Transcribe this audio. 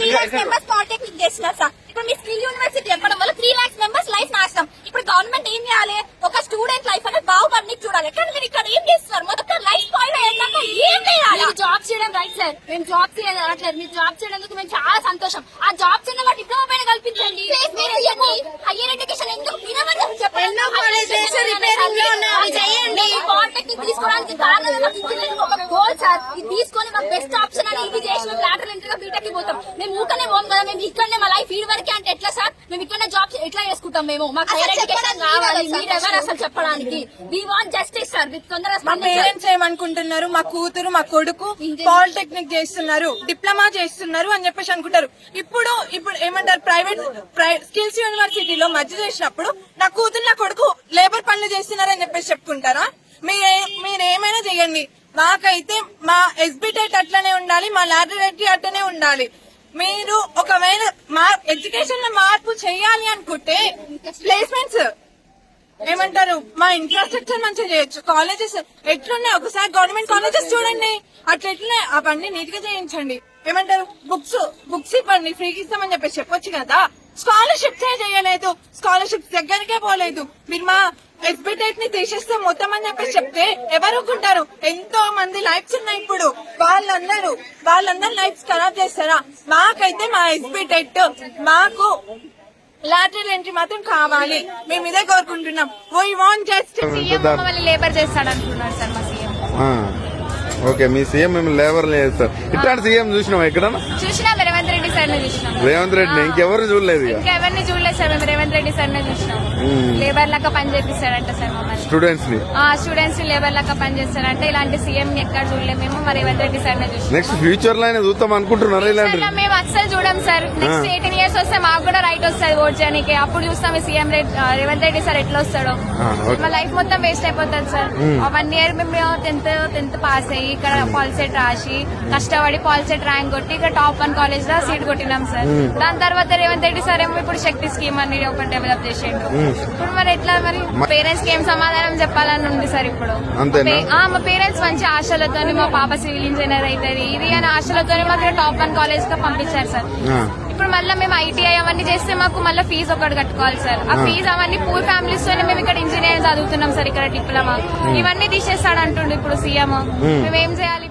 3 lakhs members polytechnic చేస్తున్నారు sir. ఇప్పుడు మీ skill university చెప్పడం వల్ల 3 lakhs members లైఫ్ నాశనం. ఇప్పుడు గవర్నమెంట్ ఏం చేయాలి? ఒక స్టూడెంట్ లైఫ్ అనేది బాగుపడి చూడాలి. కానీ మీరు ఇక్కడ ఏం చేస్తున్నారు? మొదట లైఫ్ స్పాయిల్ అయ్యాక ఏం చేయాలి? జాబ్ చేయడం రైట్ సార్. మేము జాబ్ చేయలేదు అనట్లేదు. మీరు జాబ్ చేయడానికి మేము చాలా సంతోషం. ఆ జాబ్ చేయడం వాటి డిప్లొమా పైన కల్పించండి. హైయర్ ఎడ్యుకేషన్ ఎందుకు వినమని చెప్పండి. పాలిటెక్నిక్ తీసుకోవడానికి కారణం ఒక గోల్ సార్. ఇది తీసుకొని మాకు బెస్ట్ ఆప్షన్ అని ఇది చేసి మేము లాటరల్ ఎంట్రీగా బీటెక్ కి పోతాం. మేము ఊకనే పోం కదా. మేము ఇక్కడనే మా లైఫ్ ఫీడ్ వరకే అంటే ఎట్లా సార్? మేము ఇక్కడనే జాబ్ ఎట్లా చేసుకుంటాం? మేము మాకు హైయర్ ఎడ్యుకేషన్ కావాలి. మీరు ఎవరు అసలు చెప్పడానికి? We want justice sir. మా పేరెంట్స్ ఏమనుకుంటున్నారు? మా కూతురు మా కొడుకు పాలిటెక్నిక్ చేస్తున్నారు, డిప్లొమా చేస్తున్నారు అని చెప్పేసి అనుకుంటారు. ఇప్పుడు ఏమంటారు? ప్రైవేట్ స్కిల్స్ యూనివర్సిటీలో మధ్య చేసినప్పుడు నా కూతురు నా కొడుకు లేబర్ పనులు చేస్తున్నారు అని చెప్పేసి చెప్పుకుంటారా? మీరేమైనా చేయండి. మాకైతే మా ఎస్బిటెట్ అట్లనే ఉండాలి, మా లాటరీ అట్లనే ఉండాలి. మీరు ఒకవేళ మా ఎడ్యుకేషన్ లో మార్పు చేయాలి అనుకుంటే ప్లేస్మెంట్స్ ఏమంటారు? మా ఇన్ఫ్రాస్ట్రక్చర్ మంచిగా చేయొచ్చు. కాలేజెస్ ఎట్లున్నాయి ఒకసారి గవర్నమెంట్ కాలేజెస్ చూడండి. అట్లా ఎట్లున్నాయి అవన్నీ నీట్ గా చేయించండి. ఏమంటారు? బుక్స్ ఇవ్వండి, ఫ్రీకి ఇస్తామని చెప్పేసి చెప్పొచ్చు కదా. స్కాలర్షిప్స్ చేయలేదు, స్కాలర్షిప్స్ దగ్గరికే పోలేదు. మీరు మా ఎస్బిటెట్ ని తీసేస్తే మొత్తం అని చెప్పేసి చెప్తే ఎవరు ఒప్పుకుంటారు? ఎంతో మంది లైఫ్స్ ఉన్నాయి. ఇప్పుడు వాళ్ళందరూ లైఫ్స్ ఖరాబ్ చేస్తారా? మాకైతే మా ఎస్బిటెట్ మాకు లాటరల్ ఎంట్రీ మాత్రం కావాలి. మేము ఇదే కోరుకుంటున్నాం. We want justice. లేబర్ చేస్తాడు అనుకున్నారు సార్ మా సీఎం. ఓకే, మీ సీఎం మేము లేబర్ లేదు సార్. ఇట్లాంటి సీఎం చూసినాం ఎక్కడ? చూసినా రేవంత్ రెడ్డి సార్ ని చూసినాం. రేవంత్ రెడ్డి ఇంకెవరు చూడలేదు. ఇంకెవరిని చూడలేదు సార్. మేము రేవంత్ రెడ్డి సార్ ని చూసినాం. లేబర్ లాగా పనిచేపిస్తాడంట సార్ మమ్మల్ని. స్టూడెంట్స్ ని లేబర్ లాగా పనిచేస్తారంటే ఇలాంటి సీఎం ని ఎక్కడ చూడలేదు మేము. మా రేవంత్ రెడ్డి సార్ ని చూసినాం. నెక్స్ట్ ఫ్యూచర్ లో అయినా చూద్దాం అనుకుంటున్నారు ఇలాంటి? మేము అస్సలు చూడం సార్. నెక్స్ట్ 18 years వస్తే మాకు కూడా రైట్ వస్తుంది ఓట్ చేయడానికి. అప్పుడు చూస్తాం సీఎం రేవంత్ రెడ్డి సార్ ఎట్లా వస్తాడో. మా లైఫ్ మొత్తం వేస్ట్ అయిపోతుంది సార్. 1 year మేము 10th పాస్ అయ్యి ఇక్కడ పాలిసెట్ రాసి కష్టపడి పాలిసెట్ ర్యాంక్ కొట్టి ఇక్కడ టాప్ 1 కాలేజ్ లో సీట్ కొట్టినాం సార్. దాని తర్వాత రేవంత్ రెడ్డి సార్ ఏమో ఇప్పుడు శక్తి స్కీమ్ అని ఒకటి డెవలప్ చేసిండు. ఇప్పుడు మరి ఎట్లా? మరి పేరెంట్స్ కి ఏం సమాధానం చెప్పాలని ఉంది సార్ ఇప్పుడు. మా పేరెంట్స్ మంచి ఆశలతో మా పాప సివిల్ ఇంజనీర్ అవుతుంది ఇది అని ఆశలతో మాకు టాప్ 1 కాలేజ్ గా పంపించారు సార్. ఇప్పుడు మళ్ళీ మేము ఐటీఐ అవన్నీ చేస్తే మాకు మళ్ళీ ఫీజు ఒకటి కట్టుకోవాలి సార్. ఆ ఫీజు అవన్నీ పూర్ ఫ్యామిలీస్ తోనే మేము ఇక్కడ ఇంజనీరింగ్ చదువుతున్నాం సార్. ఇక్కడ డిప్లొమా ఇవన్నీ తీసేస్తాడు అంటుండే ఇప్పుడు సీఎం. మేమేం చేయాలి?